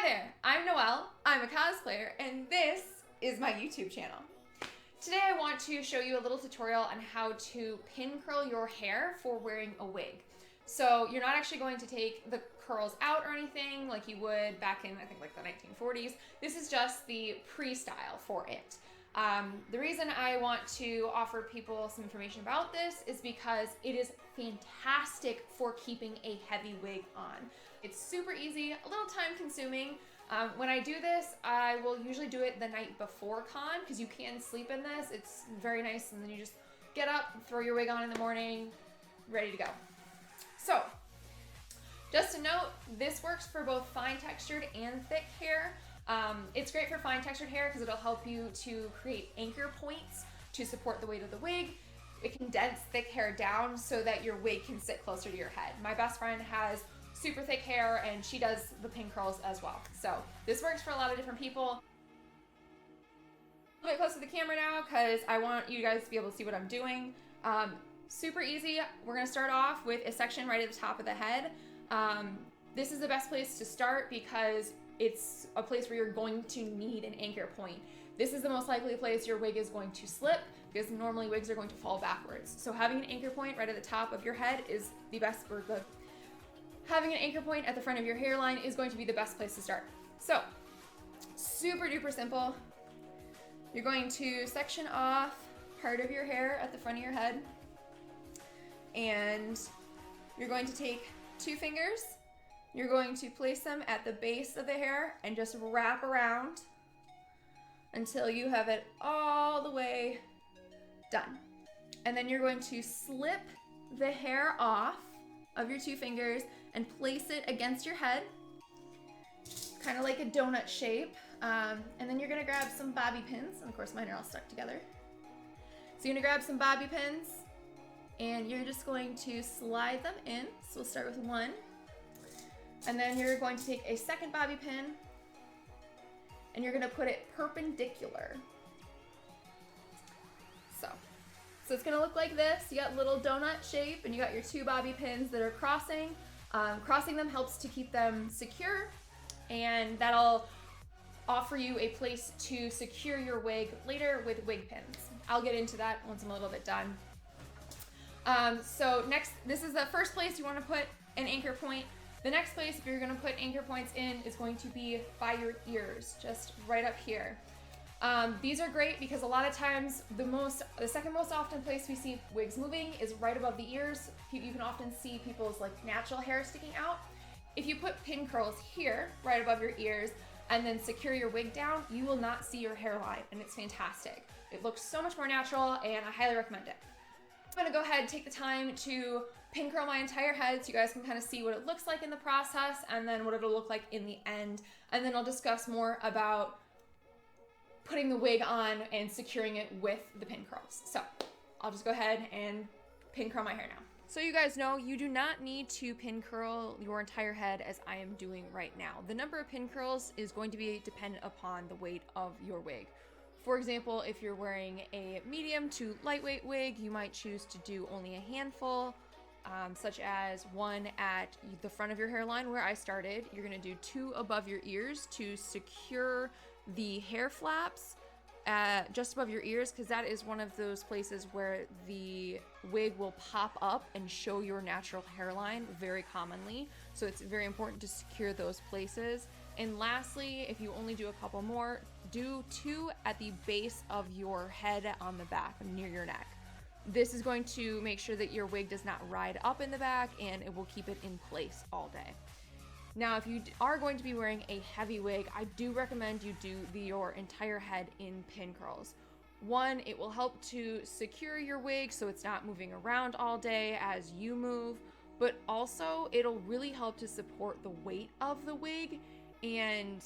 there, I'm Noelle, I'm a cosplayer, and this is my YouTube channel. Today I want to show you a little tutorial on how to pin curl your hair for wearing a wig. So you're not actually going to take the curls out or anything like you would back in, I think, like the 1940s. This is just the pre-style for it. The reason I want to offer people some information about this is because it is fantastic for keeping a heavy wig on. It's super easy, a little time consuming. When I do this, I will usually do it the night before con because you can sleep in this. It's very nice, and then you just get up, throw your wig on in the morning, ready to go. So, just a note, this works for both fine textured and thick hair. It's great for fine textured hair because it'll help you to create anchor points to support the weight of the wig. It can dense thick hair down so that your wig can sit closer to your head. My best friend has super thick hair and she does the pin curls as well. So this works for a lot of different people. A little bit close to the camera now because I want you guys to be able to see what I'm doing. Super easy. We're gonna start off with a section right at the top of the head. This is the best place to start because it's a place where you're going to need an anchor point. This is the most likely place your wig is going to slip because normally wigs are going to fall backwards. So having an anchor point right at the top of your head is the best for good. Having an anchor point at the front of your hairline is going to be the best place to start. So, super duper simple. You're going to section off part of your hair at the front of your head, and you're going to take two fingers. You're going to place them at the base of the hair and just wrap around until you have it all the way done. And then you're going to slip the hair off of your two fingers and place it against your head, kind of like a donut shape. And then you're gonna grab some bobby pins, and of course mine are all stuck together. So you're gonna grab some bobby pins and you're just going to slide them in. So we'll start with one. And then you're going to take a second bobby pin and you're gonna put it perpendicular. So it's gonna look like this. You got little donut shape and you got your two bobby pins that are crossing. Crossing them helps to keep them secure, and that'll offer you a place to secure your wig later with wig pins. I'll get into that once I'm a little bit done. So next, this is the first place you wanna put an anchor point. The next place, if you're gonna put anchor points in, is going to be by your ears, just right up here. These are great because a lot of times the second most often place we see wigs moving is right above the ears. You can often see people's like natural hair sticking out. If you put pin curls here, right above your ears, and then secure your wig down, you will not see your hairline, and it's fantastic. It looks so much more natural, and I highly recommend it. I'm gonna go ahead and take the time to pin curl my entire head so you guys can kind of see what it looks like in the process and then what it'll look like in the end. And then I'll discuss more about putting the wig on and securing it with the pin curls. So I'll just go ahead and pin curl my hair now. So you guys know you do not need to pin curl your entire head as I am doing right now. The number of pin curls is going to be dependent upon the weight of your wig. For example, if you're wearing a medium to lightweight wig, you might choose to do only a handful, such as one at the front of your hairline where I started. You're gonna do two above your ears to secure the hair flaps just above your ears, because that is one of those places where the wig will pop up and show your natural hairline very commonly. So it's very important to secure those places. And lastly, if you only do a couple more, do two at the base of your head on the back, near your neck. This is going to make sure that your wig does not ride up in the back, and it will keep it in place all day. Now, if you are going to be wearing a heavy wig, I do recommend you do your entire head in pin curls. One, it will help to secure your wig so it's not moving around all day as you move, but also it'll really help to support the weight of the wig. And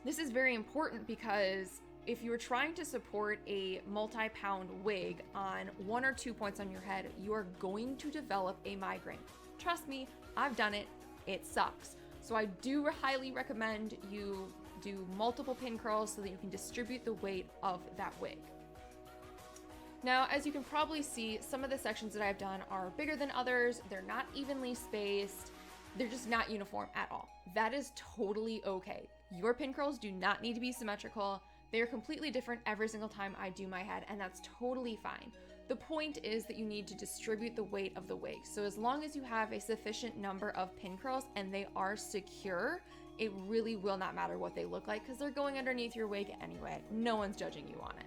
this is very important because if you're trying to support a multi-pound wig on 1 or 2 points on your head, you are going to develop a migraine. Trust me, I've done it. It sucks. So I do highly recommend you do multiple pin curls so that you can distribute the weight of that wig. Now, as you can probably see, some of the sections that I've done are bigger than others. They're not evenly spaced. they're just not uniform at all. That is totally okay. Your pin curls do not need to be symmetrical. They're completely different every single time I do my head, and that's totally fine. The point is that you need to distribute the weight of the wig. So as long as you have a sufficient number of pin curls and they are secure, it really will not matter what they look like because they're going underneath your wig anyway. No one's judging you on it.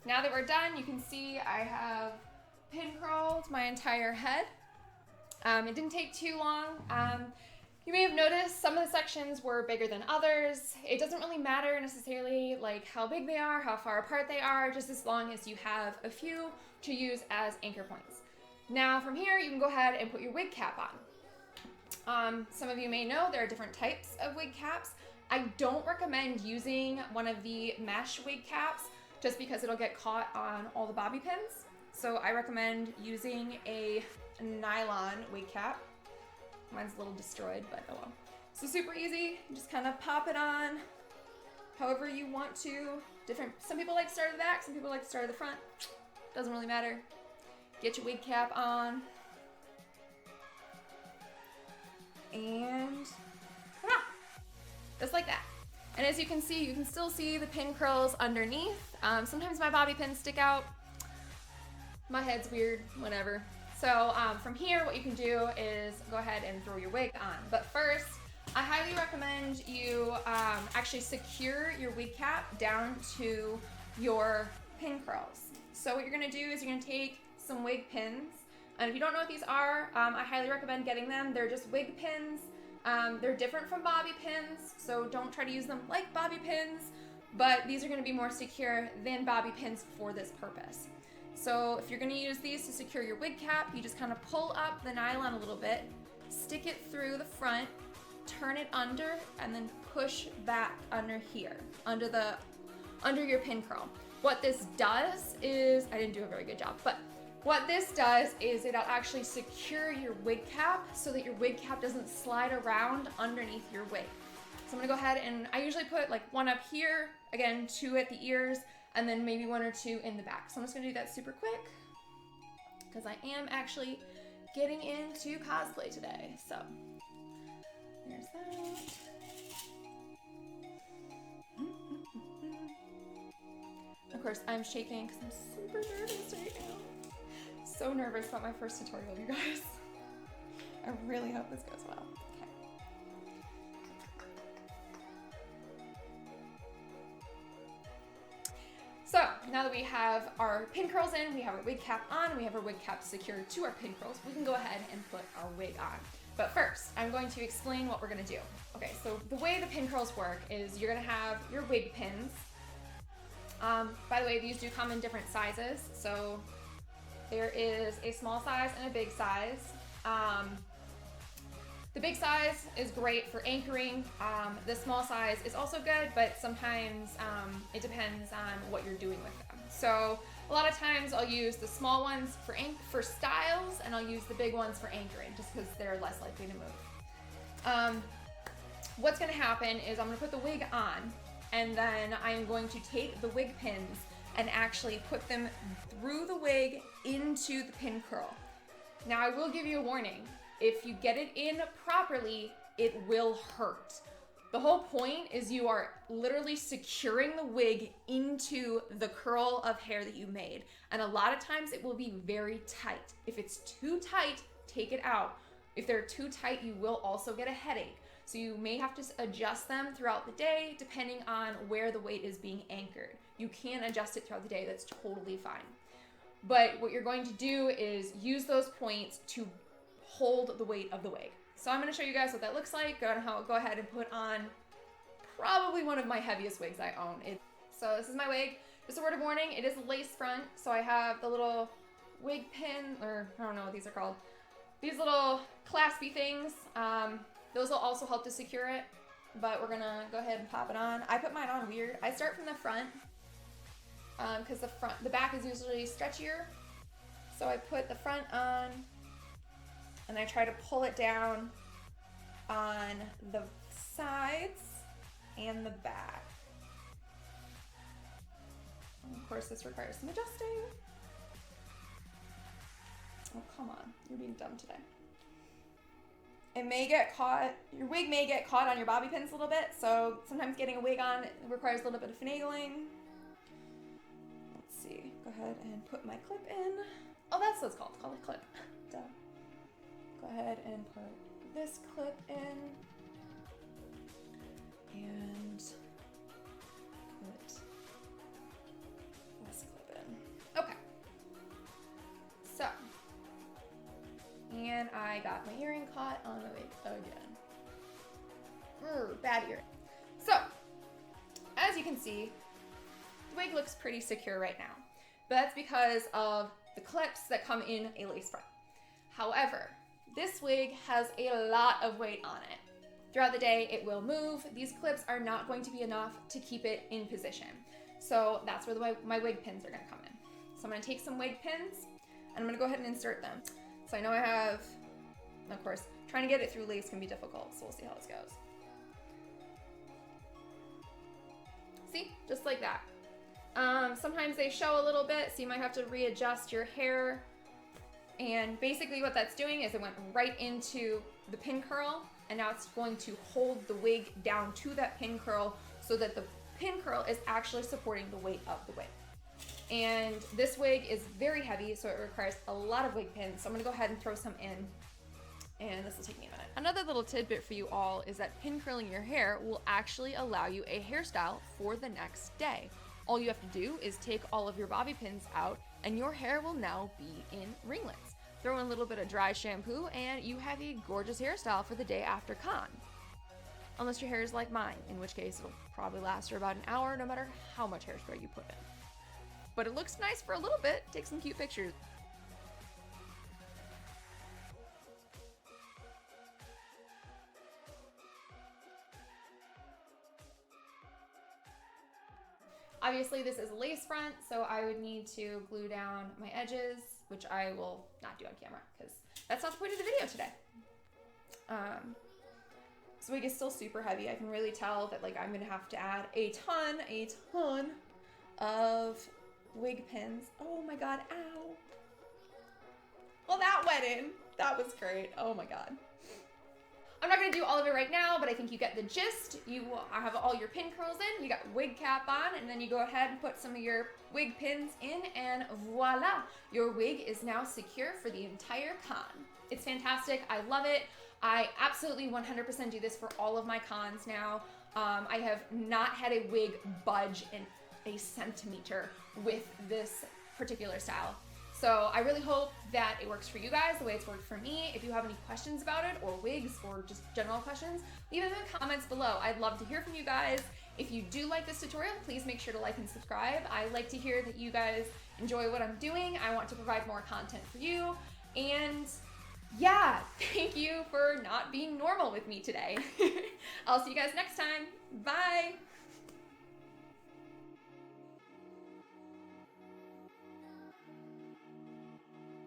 Now that we're done, you can see I have pin curled my entire head. It didn't take too long. You may have noticed some of the sections were bigger than others. It doesn't really matter necessarily like how big they are, how far apart they are, just as long as you have a few to use as anchor points. Now from here, you can go ahead and put your wig cap on. Some of you may know there are different types of wig caps. I don't recommend using one of the mesh wig caps just because it'll get caught on all the bobby pins. So I recommend using a nylon wig cap. Mine's a little destroyed, but oh well. So super easy, just kind of pop it on however you want to. Some people like to start at the back, some people like to start at the front. Doesn't really matter. Get your wig cap on. And ta-da! Just like that. And as you can see, you can still see the pin curls underneath. Sometimes my bobby pins stick out. My head's weird, whatever. So from here, what you can do is go ahead and throw your wig on. But first, I highly recommend you actually secure your wig cap down to your pin curls. So what you're gonna do is you're gonna take some wig pins. And if you don't know what these are, I highly recommend getting them. They're just wig pins. They're different from bobby pins, so don't try to use them like bobby pins, but these are gonna be more secure than bobby pins for this purpose. So if you're gonna use these to secure your wig cap, you just kind of pull up the nylon a little bit, stick it through the front, turn it under, and then push back under here, under your pin curl. What this does is, I didn't do a very good job, but what this does is it'll actually secure your wig cap so that your wig cap doesn't slide around underneath your wig. So I'm gonna go ahead and I usually put like one up here, again, 2 at the ears, and then maybe 1 or 2 in the back. So I'm just gonna do that super quick because I am actually getting into cosplay today. So there's that. Of course, I'm shaking because I'm super nervous right now. So nervous about my first tutorial, you guys. I really hope this goes well. Okay. So now that we have our pin curls in, we have our wig cap on, and we have our wig cap secured to our pin curls, we can go ahead and put our wig on. But first, I'm going to explain what we're gonna do. Okay, so the way the pin curls work is you're gonna have your wig pins. By the way, these do come in different sizes. So there is a small size and a big size. The big size is great for anchoring. The small size is also good, but sometimes it depends on what you're doing with them. So a lot of times I'll use the small ones for styles, and I'll use the big ones for anchoring, just because they're less likely to move. What's gonna happen is I'm gonna put the wig on, and then I'm going to take the wig pins and actually put them through the wig into the pin curl. Now I will give you a warning. If you get it in properly, it will hurt. The whole point is you are literally securing the wig into the curl of hair that you made. And a lot of times it will be very tight. If it's too tight, take it out. If they're too tight, you will also get a headache. So you may have to adjust them throughout the day depending on where the weight is being anchored. You can adjust it throughout the day, that's totally fine. But what you're going to do is use those points to hold the weight of the wig. So I'm gonna show you guys what that looks like. Go ahead and put on probably one of my heaviest wigs I own. So this is my wig. Just a word of warning, it is lace front. So I have the little wig pin, or I don't know what these are called. These little claspy things. Those will also help to secure it, but we're gonna go ahead and pop it on. I put mine on weird. I start from the front, because the back is usually stretchier. So I put the front on, and I try to pull it down on the sides and the back. And of course, this requires some adjusting. Oh, come on, you're being dumb today. It may get caught, your wig may get caught on your bobby pins a little bit, so sometimes getting a wig on requires a little bit of finagling. Let's see, go ahead and put my clip in. Oh, that's what it's called a clip. Duh. Go ahead and put this clip in. And put this clip in. Okay. So. And I got my earring caught on the wig again. Bad earring. So, as you can see, the wig looks pretty secure right now. But that's because of the clips that come in a lace front. However, this wig has a lot of weight on it. Throughout the day, it will move. These clips are not going to be enough to keep it in position. So that's where my wig pins are gonna come in. So I'm gonna take some wig pins and I'm gonna go ahead and insert them. So I know I have, of course, trying to get it through lace can be difficult, so we'll see how this goes. See, just like that. Sometimes they show a little bit, so you might have to readjust your hair. And basically what that's doing is it went right into the pin curl, and now it's going to hold the wig down to that pin curl so that the pin curl is actually supporting the weight of the wig. And this wig is very heavy, so it requires a lot of wig pins. So I'm gonna go ahead and throw some in, and this will take me a minute. Another little tidbit for you all is that pin curling your hair will actually allow you a hairstyle for the next day. All you have to do is take all of your bobby pins out, and your hair will now be in ringlets. Throw in a little bit of dry shampoo, and you have a gorgeous hairstyle for the day after con. Unless your hair is like mine, in which case it'll probably last for about an hour, no matter how much hairspray you put in. But it looks nice for a little bit. Take some cute pictures. Obviously this is a lace front, so I would need to glue down my edges, which I will not do on camera because that's not the point of the video today. This wig is still super heavy. I can really tell that I'm gonna have to add a ton of wig pins. Oh my god, ow. Well, that went in. That was great. Oh my god. I'm not gonna do all of it right now, but I think you get the gist. You have all your pin curls in, you got wig cap on, and then you go ahead and put some of your wig pins in, and voila, your wig is now secure for the entire con. It's fantastic, I love it. I absolutely 100% do this for all of my cons now. I have not had a wig budge in a centimeter with this particular style. So I really hope that it works for you guys the way it's worked for me. If you have any questions about it, or wigs, or just general questions, leave them in the comments below. I'd love to hear from you guys. If you do like this tutorial, please make sure to like and subscribe. I like to hear that you guys enjoy what I'm doing. I want to provide more content for you. And yeah, thank you for not being normal with me today. I'll see you guys next time. Bye.